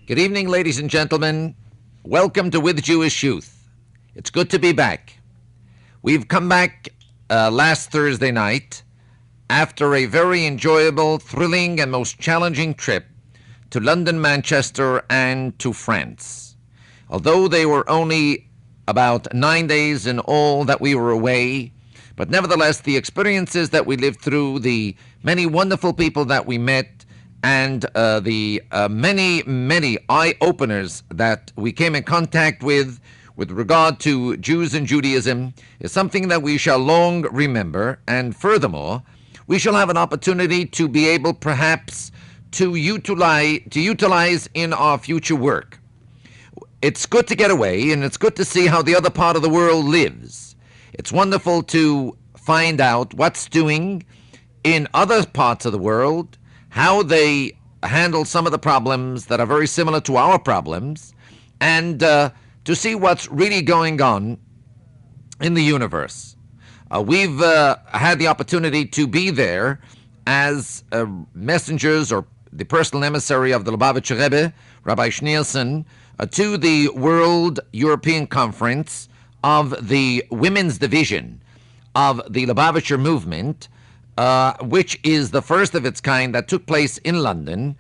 Good evening, ladies and gentlemen. Welcome to With Jewish Youth. It's good to be back. We've come back last Thursday night after a very enjoyable, thrilling, and most challenging trip to London, Manchester, and to France. Although they were only about 9 days in all that we were away, but nevertheless, the experiences that we lived through, the many wonderful people that we met, and the many eye-openers that we came in contact with regard to Jews and Judaism is something that we shall long remember. And furthermore, we shall have an opportunity to be able perhaps to utilize in our future work. It's good to get away, and it's good to see how the other part of the world lives. It's wonderful to find out what's doing in other parts of the world, how they handle some of the problems that are very similar to our problems, and to see what's really going on in the universe. We've had the opportunity to be there as messengers or the personal emissary of the Lubavitcher Rebbe, Rabbi Schneerson, to the World European Conference of the Women's Division of the Lubavitcher Movement, which is the first of its kind that took place in London.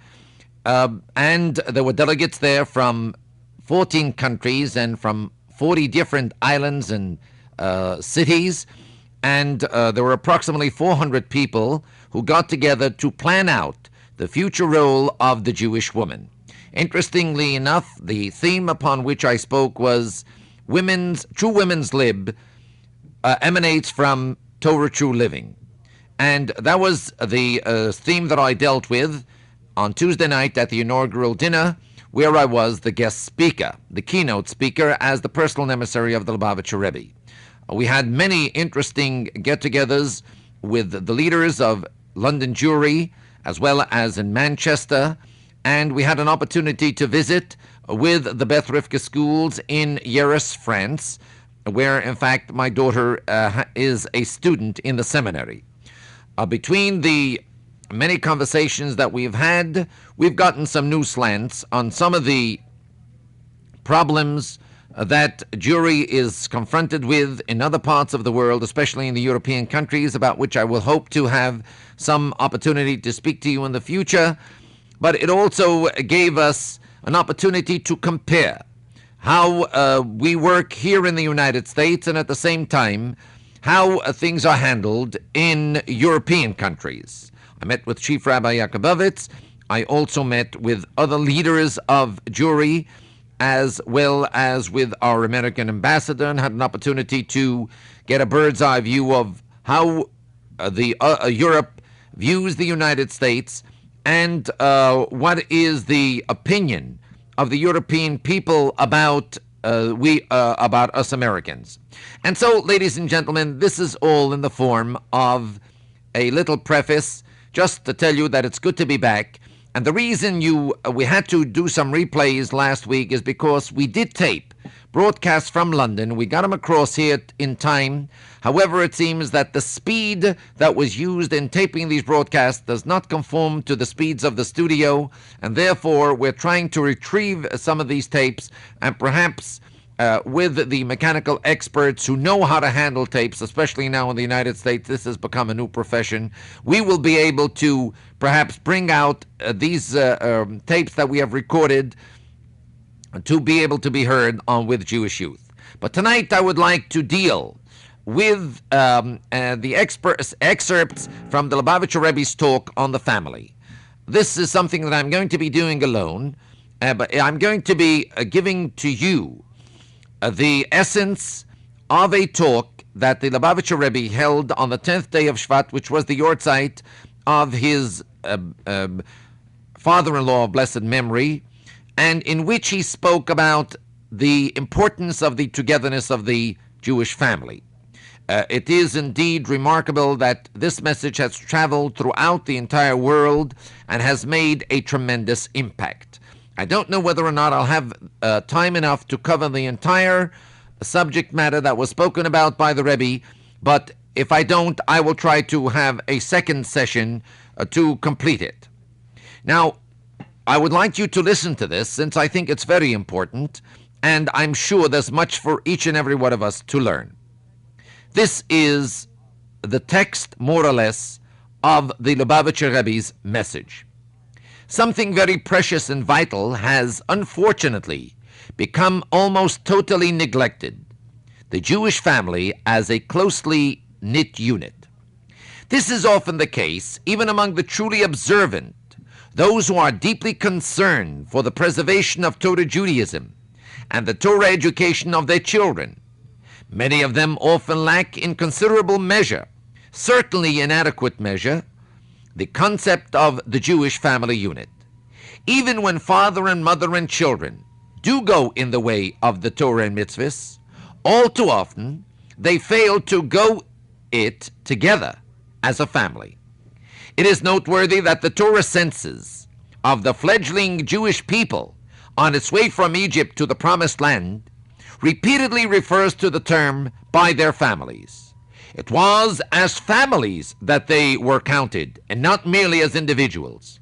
And there were delegates there from 14 countries and from 40 different islands and cities. And there were approximately 400 people who got together to plan out the future role of the Jewish woman. Interestingly enough, the theme upon which I spoke was True Women's Lib emanates from Torah True Living. And that was the theme that I dealt with on Tuesday night at the inaugural dinner, where I was the guest speaker, the keynote speaker, as the personal emissary of the Lubavitcher Rebbe. We had many interesting get-togethers with the leaders of London Jewry, as well as in Manchester, and we had an opportunity to visit with the Beth Rivka schools in Yeres, France, where, in fact, my daughter is a student in the seminary. Between the many conversations that we've had, we've gotten some new slants on some of the problems that Jewry is confronted with in other parts of the world, especially in the European countries, about which I will hope to have some opportunity to speak to you in the future. But it also gave us an opportunity to compare how we work here in the United States and at the same time how things are handled in European countries. I met with Chief Rabbi Yakubovitz. I also met with other leaders of Jewry, as well as with our American ambassador, and had an opportunity to get a bird's eye view of how Europe views the United States and what is the opinion of the European people about us Americans. And so, ladies and gentlemen, this is all in the form of a little preface, just to tell you that it's good to be back. And the reason we had to do some replays last week is because we did tape broadcasts from London. We got them across here in time. However, it seems that the speed that was used in taping these broadcasts does not conform to the speeds of the studio, and therefore we're trying to retrieve some of these tapes, and perhaps with the mechanical experts who know how to handle tapes, especially now in the United States, this has become a new profession, we will be able to perhaps bring out these tapes that we have recorded to be able to be heard on With Jewish Youth. But tonight I would like to deal with the excerpts from the Lubavitcher Rebbe's talk on the family. This is something that I'm going to be doing alone, but I'm going to be giving to you the essence of a talk that the Lubavitcher Rebbe held on the 10th day of Shvat, which was the yortzeit of his father-in-law of blessed memory, and in which he spoke about the importance of the togetherness of the Jewish family. It is indeed remarkable that this message has traveled throughout the entire world and has made a tremendous impact. I don't know whether or not I'll have time enough to cover the entire subject matter that was spoken about by the Rebbe, but if I don't, I will try to have a second session to complete it. Now, I would like you to listen to this since I think it's very important, and I'm sure there's much for each and every one of us to learn. This is the text, more or less, of the Lubavitcher Rebbe's message. Something very precious and vital has, unfortunately, become almost totally neglected: the Jewish family as a closely knit unit. This is often the case even among the truly observant, those who are deeply concerned for the preservation of Torah Judaism and the Torah education of their children. Many of them often lack in considerable measure, certainly inadequate measure, the concept of the Jewish family unit. Even when father and mother and children do go in the way of the Torah and mitzvahs, all too often they fail to go it together as a family. It is noteworthy that the Torah census of the fledgling Jewish people on its way from Egypt to the Promised Land repeatedly refers to the term by their families. It was as families that they were counted, and not merely as individuals.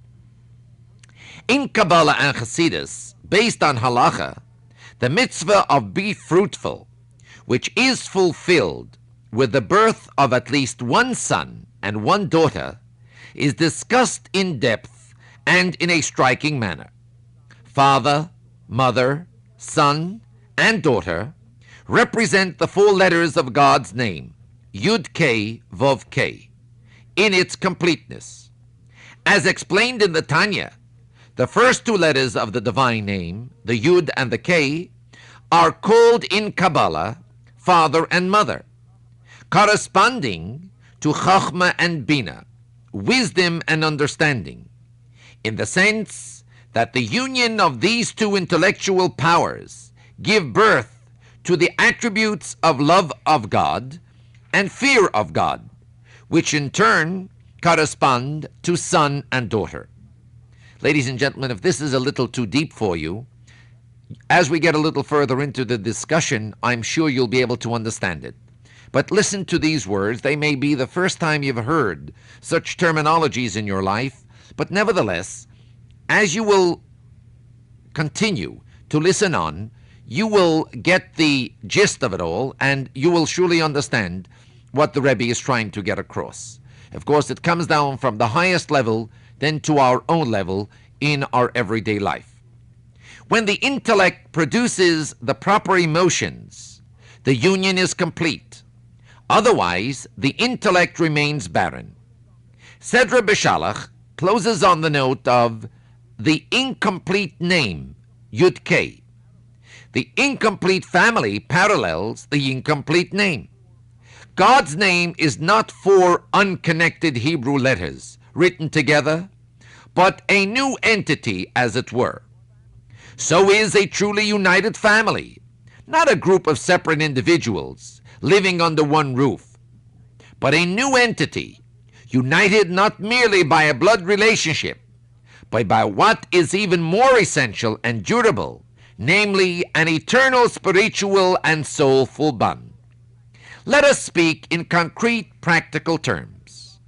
In Kabbalah and Hasidus, based on halacha, the mitzvah of be fruitful, which is fulfilled with the birth of at least one son and one daughter, is discussed in depth and in a striking manner. Father, mother, son, and daughter represent the 4 letters of God's name, Yud K Vav K, in its completeness. As explained in the Tanya, the first 2 letters of the divine name, the Yud and the K, are called in Kabbalah father and mother, corresponding to Chachma and Bina, wisdom and understanding, in the sense that the union of these 2 intellectual powers give birth to the attributes of love of God and fear of God, which in turn correspond to son and daughter. Ladies and gentlemen, if this is a little too deep for you, as we get a little further into the discussion, I'm sure you'll be able to understand it. But listen to these words. They may be the first time you've heard such terminologies in your life, but nevertheless, as you will continue to listen on, you will get the gist of it all, and you will surely understand what the Rebbe is trying to get across. Of course, it comes down from the highest level, then to our own level in our everyday life. When the intellect produces the proper emotions, the union is complete. Otherwise, the intellect remains barren. Sedra Beshalach closes on the note of the incomplete name, Yud K. The incomplete family parallels the incomplete name. God's name is not 4 unconnected Hebrew letters written together, but a new entity, as it were. So is a truly united family, not a group of separate individuals living under one roof, but a new entity, united not merely by a blood relationship, but by what is even more essential and durable, namely an eternal spiritual and soulful bond. Let us speak in concrete, practical terms.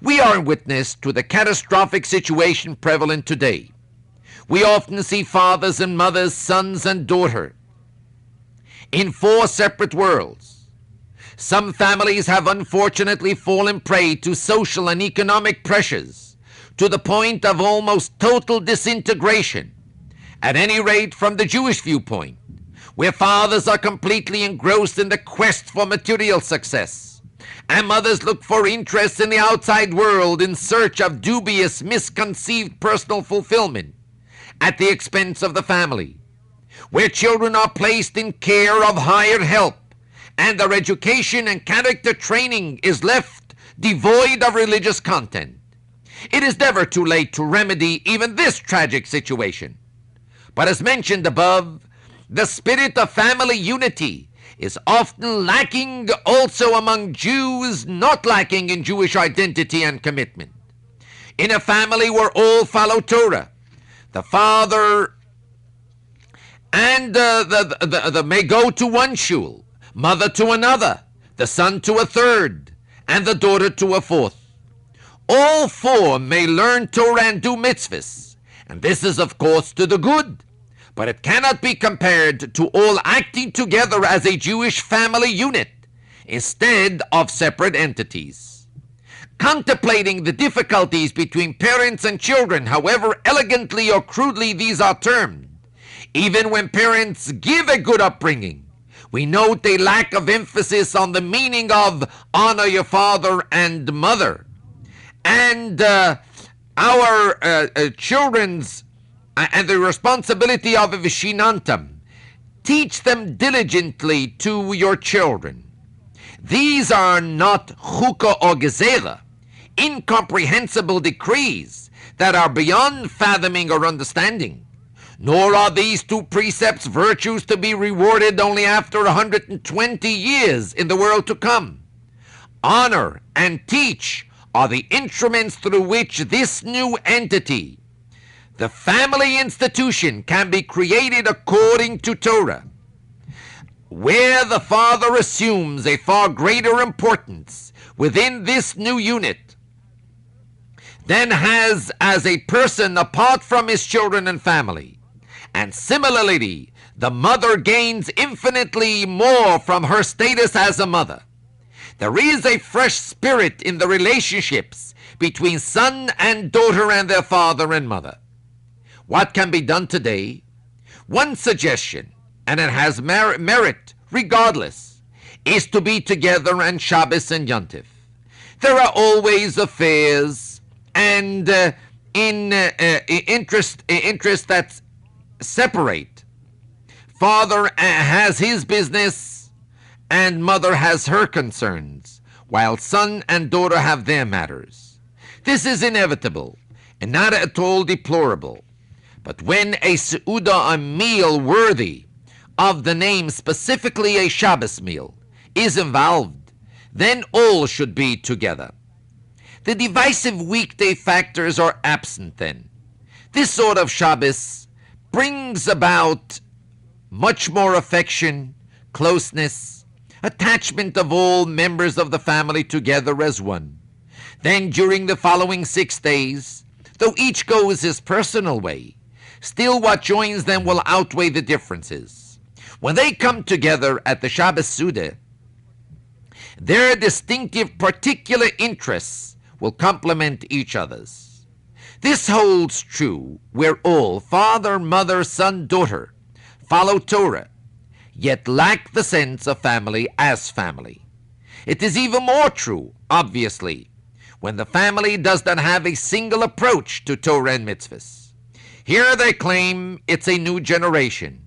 We are witness to the catastrophic situation prevalent today. We often see fathers and mothers, sons and daughters in 4 separate worlds. Some families have unfortunately fallen prey to social and economic pressures to the point of almost total disintegration, at any rate from the Jewish viewpoint, where fathers are completely engrossed in the quest for material success, and mothers look for interests in the outside world in search of dubious, misconceived personal fulfillment at the expense of the family, where children are placed in care of hired help, and their education and character training is left devoid of religious content. It is never too late to remedy even this tragic situation. But as mentioned above, the spirit of family unity is often lacking also among Jews, not lacking in Jewish identity and commitment. In a family where all follow Torah, the father and the may go to one shul, mother to another, the son to a third, and the daughter to a fourth. All 4 may learn Torah and do mitzvahs, And this is, of course, to the good. But it cannot be compared to all acting together as a Jewish family unit instead of separate entities. Contemplating the difficulties between parents and children, however elegantly or crudely these are termed, even when parents give a good upbringing, we note a lack of emphasis on the meaning of honor your father and mother. And our children's and the responsibility of a vishinantam. Teach them diligently to your children. These are not chukah or gezerah, incomprehensible decrees that are beyond fathoming or understanding. Nor are these two precepts virtues to be rewarded only after 120 years in the world to come. Honor and teach are the instruments through which this new entity, the family institution, can be created according to Torah, where the father assumes a far greater importance within this new unit than has as a person apart from his children and family. And similarly, the mother gains infinitely more from her status as a mother. There is a fresh spirit in the relationships between son and daughter and their father and mother. What can be done today? One suggestion, and it has merit regardless, is to be together on Shabbos and Yontif. There are always affairs and interests that separate. Father has his business and mother has her concerns, while son and daughter have their matters. This is inevitable and not at all deplorable. But when a seudah, a meal worthy of the name, specifically a Shabbos meal, is involved, then all should be together. The divisive weekday factors are absent then. This sort of Shabbos brings about much more affection, closeness, attachment of all members of the family together as one. Then during the following 6 days, though each goes his personal way, still what joins them will outweigh the differences. When they come together at the Shabbos Suda, their distinctive particular interests will complement each other's. This holds true where all, father, mother, son, daughter, follow Torah, yet lack the sense of family as family. It is even more true, obviously, when the family does not have a single approach to Torah and mitzvahs. Here they claim it's a new generation,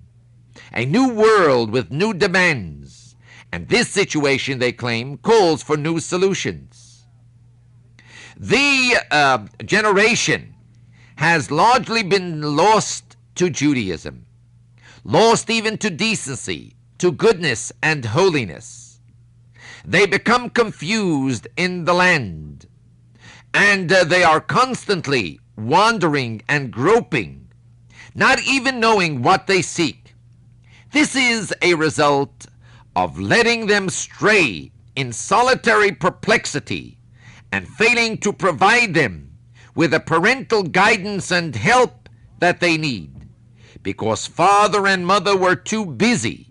a new world with new demands, and this situation, they claim, calls for new solutions. The generation has largely been lost to Judaism, lost even to decency, to goodness and holiness. They become confused in the land, and they are constantly wandering and groping, not even knowing what they seek. This is a result of letting them stray in solitary perplexity and failing to provide them with the parental guidance and help that they need, because father and mother were too busy,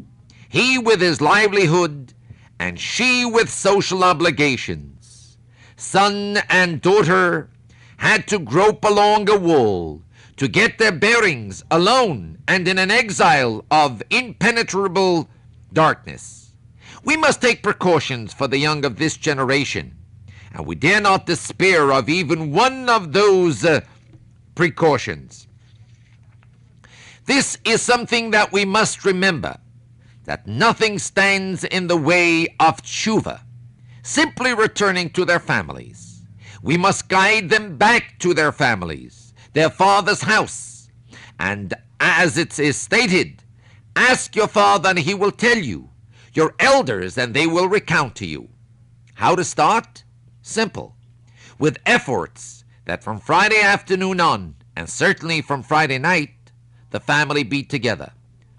he with his livelihood and she with social obligations. Son and daughter had to grope along a wall to get their bearings alone and in an exile of impenetrable darkness. We must take precautions for the young of this generation, and we dare not despair of even one of those precautions. This is something that we must remember, that nothing stands in the way of tshuva, simply returning to their families. We must guide them back to their families, their father's house. And as it is stated, ask your father and he will tell you, your elders and they will recount to you. How to start? Simple. With efforts that from Friday afternoon on, and certainly from Friday night, the family be together.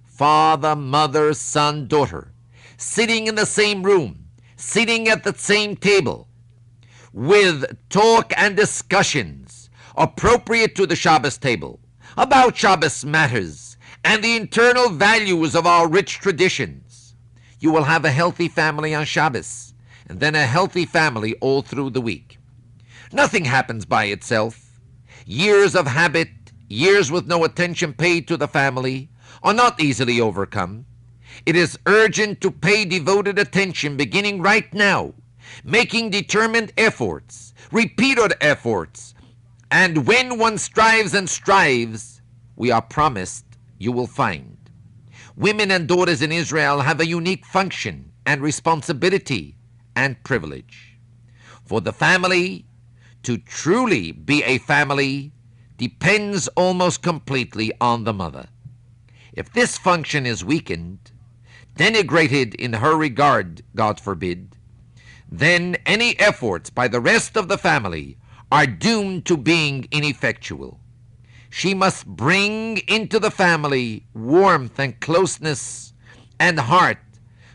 Father, mother, son, daughter, sitting in the same room, sitting at the same table, with talk and discussions appropriate to the Shabbos table, about Shabbos matters and the internal values of our rich traditions, you will have a healthy family on Shabbos, and then a healthy family all through the week. Nothing happens by itself. Years of habit, years with no attention paid to the family, are not easily overcome. It is urgent to pay devoted attention beginning right now, making determined efforts, repeated efforts, and when one strives and strives, we are promised you will find. Women and daughters in Israel have a unique function and responsibility and privilege. For the family to truly be a family depends almost completely on the mother. If this function is weakened, denigrated in her regard, God forbid, then any efforts by the rest of the family are doomed to being ineffectual. She must bring into the family warmth and closeness and heart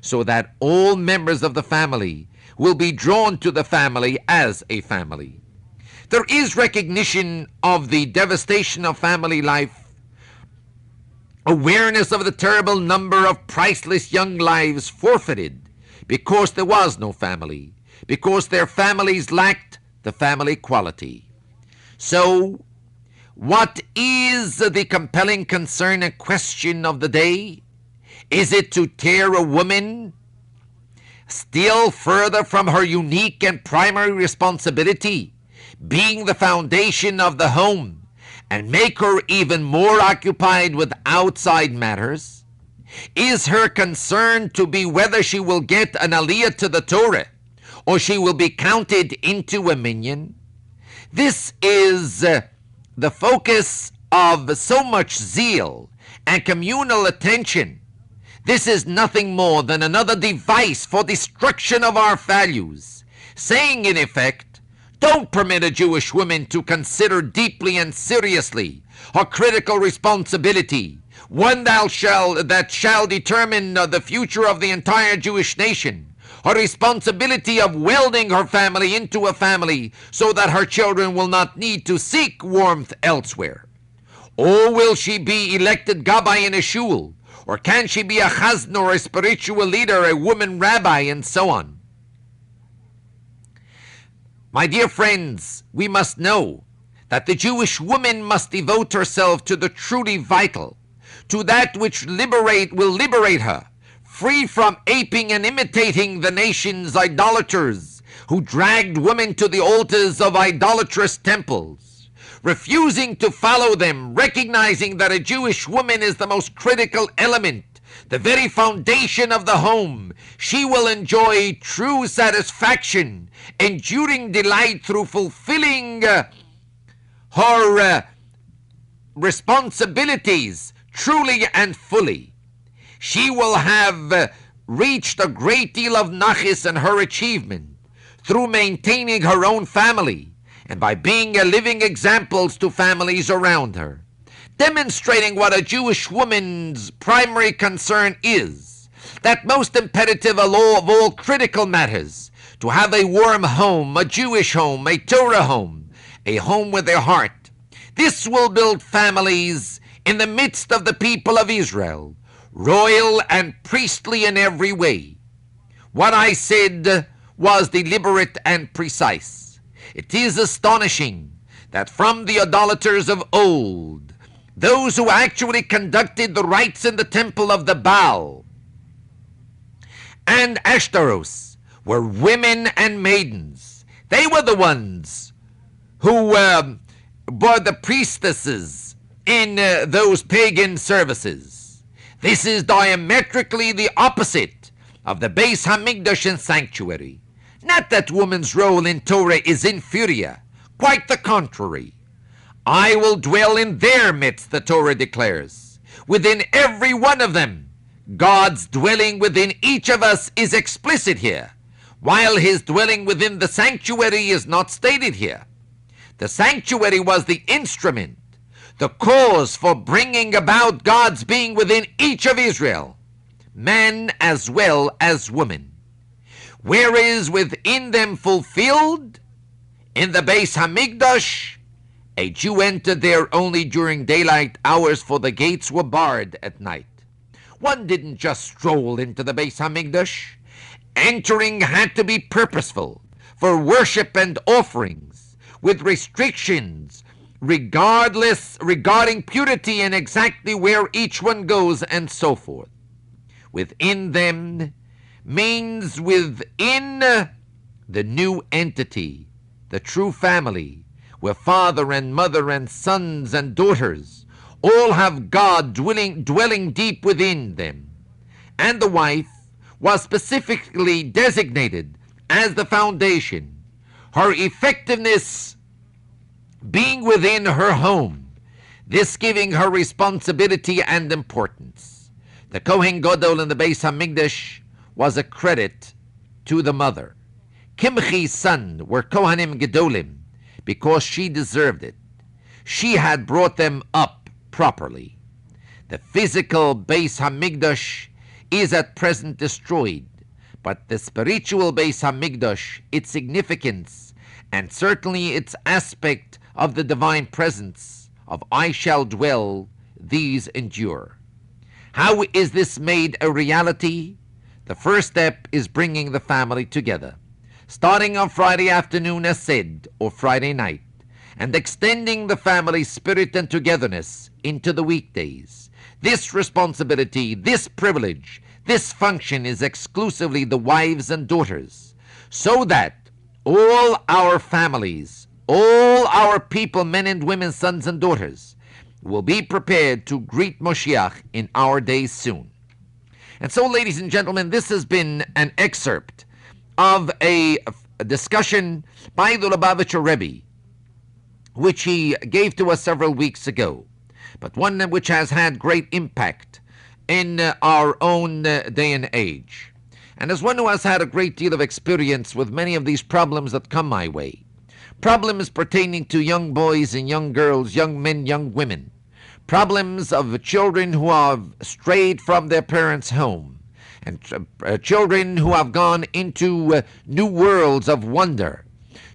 so that all members of the family will be drawn to the family as a family. There is recognition of the devastation of family life, awareness of the terrible number of priceless young lives forfeited because there was no family, because their families lacked the family quality. So, what is the compelling concern and question of the day? Is it to tear a woman still further from her unique and primary responsibility, being the foundation of the home, and make her even more occupied with outside matters? Is her concern to be whether she will get an aliyah to the Torah, or she will be counted into a minyan? This is the focus of so much zeal and communal attention. This is nothing more than another device for destruction of our values, saying in effect, don't permit a Jewish woman to consider deeply and seriously her critical responsibility, one that shall determine the future of the entire Jewish nation, her responsibility of welding her family into a family so that her children will not need to seek warmth elsewhere. Or will she be elected gabbai in a shul? Or can she be a chazan or a spiritual leader, a woman rabbi, and so on? My dear friends, we must know that the Jewish woman must devote herself to the truly vital, to that which will liberate her, free from aping and imitating the nation's idolaters who dragged women to the altars of idolatrous temples, refusing to follow them, recognizing that a Jewish woman is the most critical element, the very foundation of the home. She will enjoy true satisfaction, enduring delight through fulfilling her responsibilities truly and fully. She will have reached a great deal of nachis in her achievement through maintaining her own family and by being a living example to families around her, demonstrating what a Jewish woman's primary concern is, that most imperative of all critical matters, to have a warm home, a Jewish home, a Torah home, a home with a heart. This will build families in the midst of the people of Israel, royal and priestly in every way. What I said was deliberate and precise. It is astonishing that from the idolaters of old, those who actually conducted the rites in the temple of the Baal and Ashtaroth were women and maidens. They were the ones who were the priestesses in those pagan services. This is diametrically the opposite of the Beis Hamikdash and sanctuary. Not that woman's role in Torah is inferior, quite the contrary. I will dwell in their midst, the Torah declares. Within every one of them, God's dwelling within each of us is explicit here, while his dwelling within the sanctuary is not stated here. The sanctuary was the instrument, the cause for bringing about God's being within each of Israel, man as well as woman. Where is within them fulfilled? In the Beis Hamikdash A Jew entered there only during daylight hours, for the gates were barred at night. One didn't just stroll into the Beis Hamikdash. Entering had to be purposeful, for worship and offerings, with restrictions regarding purity and exactly where each one goes and so forth. Within them means within the new entity, the true family, where father and mother and sons and daughters all have God dwelling deep within them. And the wife was specifically designated as the foundation, her effectiveness being within her home, this giving her responsibility and importance. The Kohen Gadol in the Beis Hamikdash was a credit to the mother. Kimchi's son were Kohanim Gedolim because she deserved it. She had brought them up properly. The physical Beis Hamikdash is at present destroyed, but the spiritual Beis Hamikdash, its significance, and certainly its aspect of the divine presence of I shall dwell, these endure. How is this made a reality? The first step is bringing the family together, starting on Friday afternoon as said, or Friday night, and extending the family spirit and togetherness into the weekdays. This responsibility, this privilege, this function is exclusively the wives and daughters, so that all our families, all our people, men and women, sons and daughters, will be prepared to greet Moshiach in our days soon. And so, ladies and gentlemen, this has been an excerpt of a discussion by the Lubavitcher Rabbi, which he gave to us several weeks ago, but one which has had great impact in our own day and age. And as one who has had a great deal of experience with many of these problems that come my way, problems pertaining to young boys and young girls, young men, young women, problems of children who have strayed from their parents' home, and children who have gone into new worlds of wonder,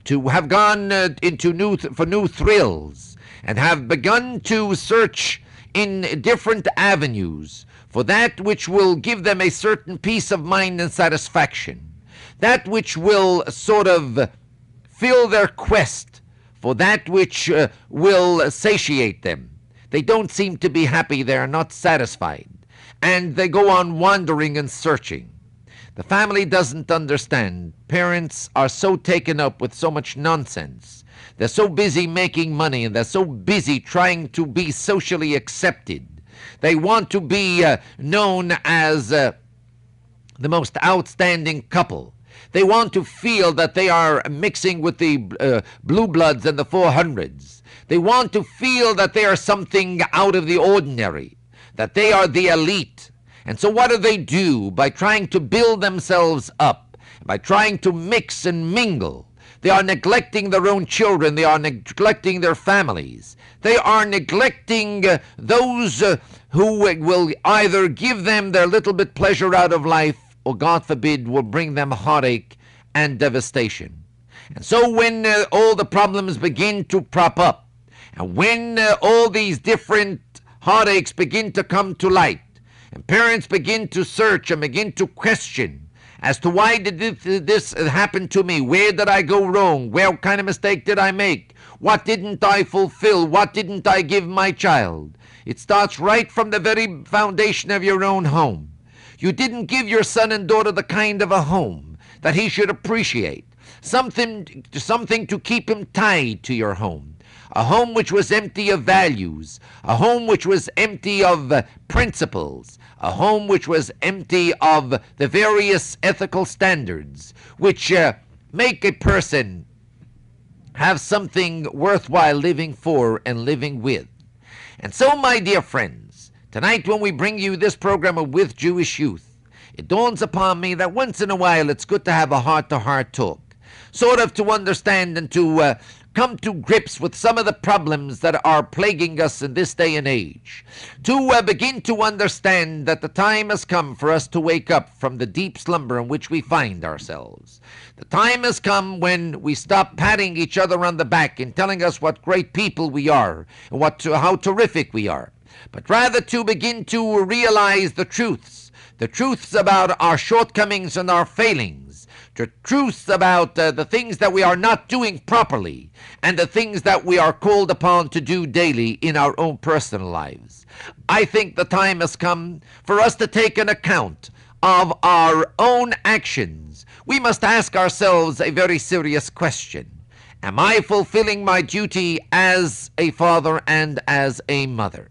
to have gone into new thrills, and have begun to search in different avenues for that which will give them a certain peace of mind and satisfaction, that which will sort of fill their quest for that which will satiate them. They don't seem to be happy, they are not satisfied, and they go on wandering and searching. The family doesn't understand. Parents are so taken up with so much nonsense. They're so busy making money, and they're so busy trying to be socially accepted. They want to be known as the most outstanding couple. They want to feel that they are mixing with the blue bloods and the 400s. They want to feel that they are something out of the ordinary, that they are the elite. And so what do? By trying to build themselves up, by trying to mix and mingle, they are neglecting their own children. They are neglecting their families. They are neglecting those who will either give them their little bit pleasure out of life, or God forbid, will bring them heartache and devastation. And so when all the problems begin to prop up, and when all these different heartaches begin to come to light, and parents begin to search and begin to question as to why did this happen to me? Where did I go wrong? What kind of mistake did I make? What didn't I fulfill? What didn't I give my child? It starts right from the very foundation of your own home. You didn't give your son and daughter the kind of a home that he should appreciate. Something to keep him tied to your home. A home which was empty of values. A home which was empty of principles. A home which was empty of the various ethical standards which make a person have something worthwhile living for and living with. And so, my dear friends, tonight when we bring you this program of With Jewish Youth, it dawns upon me that once in a while it's good to have a heart-to-heart talk, sort of to understand and to come to grips with some of the problems that are plaguing us in this day and age, to begin to understand that the time has come for us to wake up from the deep slumber in which we find ourselves. The time has come when we stop patting each other on the back and telling us what great people we are and how terrific we are, but rather to begin to realize the truths about our shortcomings and our failings, the truths about the things that we are not doing properly, and the things that we are called upon to do daily in our own personal lives. I think the time has come for us to take an account of our own actions. We must ask ourselves a very serious question. Am I fulfilling my duty as a father and as a mother?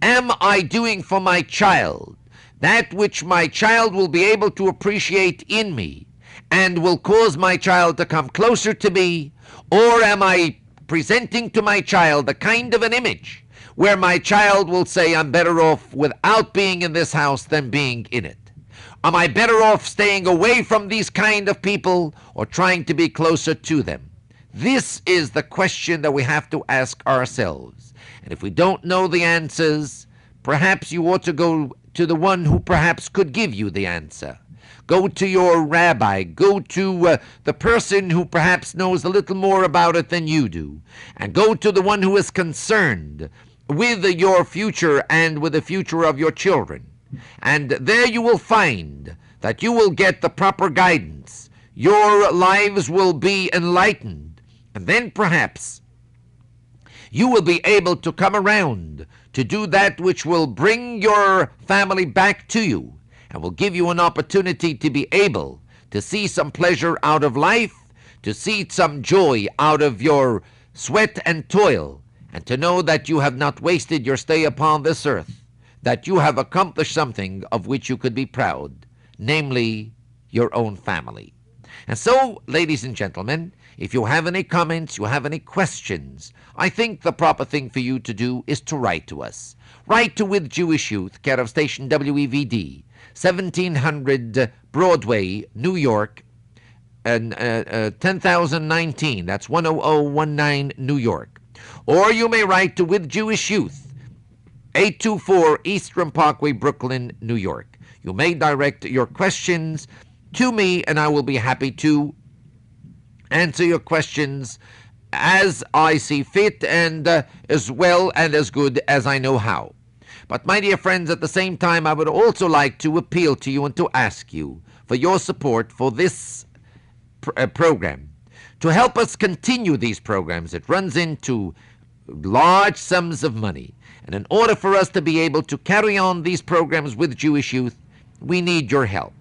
Am I doing for my child that which my child will be able to appreciate in me and will cause my child to come closer to me? Or am I presenting to my child a kind of an image where my child will say, I'm better off without being in this house than being in it? Am I better off staying away from these kind of people or trying to be closer to them? This is the question that we have to ask ourselves. And if we don't know the answers, perhaps you ought to go to the one who perhaps could give you the answer. Go to your rabbi. Go to the person who perhaps knows a little more about it than you do. And go to the one who is concerned with your future and with the future of your children. And there you will find that you will get the proper guidance. Your lives will be enlightened. And then perhaps you will be able to come around to do that which will bring your family back to you and will give you an opportunity to be able to see some pleasure out of life, to see some joy out of your sweat and toil, and to know that you have not wasted your stay upon this earth, that you have accomplished something of which you could be proud, namely your own family. And so, ladies and gentlemen, if you have any comments, you have any questions, I think the proper thing for you to do is to write to us. Write to With Jewish Youth, care of station WEVD, 1700 Broadway, New York, and 10,019. That's 10019, New York. Or you may write to With Jewish Youth, 824 Eastern Parkway, Brooklyn, New York. You may direct your questions to me, and I will be happy to answer your questions as I see fit and as well and as good as I know how. But my dear friends, at the same time, I would also like to appeal to you and to ask you for your support for this program. To help us continue these programs, it runs into large sums of money. And in order for us to be able to carry on these programs with Jewish Youth, we need your help.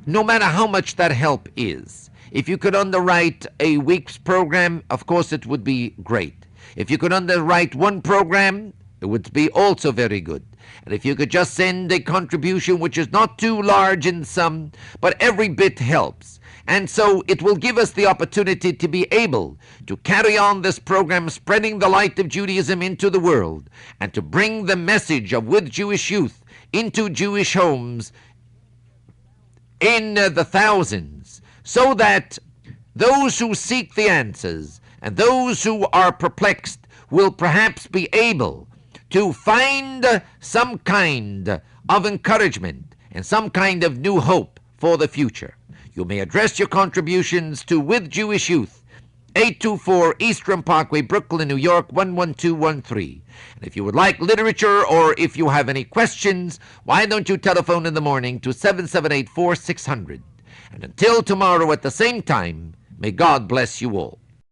No matter how much that help is. If you could underwrite a week's program, of course it would be great. If you could underwrite one program, it would be also very good. And if you could just send a contribution which is not too large in sum, but every bit helps. And so it will give us the opportunity to be able to carry on this program, spreading the light of Judaism into the world, and to bring the message of With Jewish Youth into Jewish homes in the thousands, so that those who seek the answers and those who are perplexed will perhaps be able to find some kind of encouragement and some kind of new hope for the future. You may address your contributions to With Jewish Youth, 824 Eastern Parkway, Brooklyn, New York, 11213. And if you would like literature or if you have any questions, why don't you telephone in the morning to 778-4600. And until tomorrow at the same time, may God bless you all.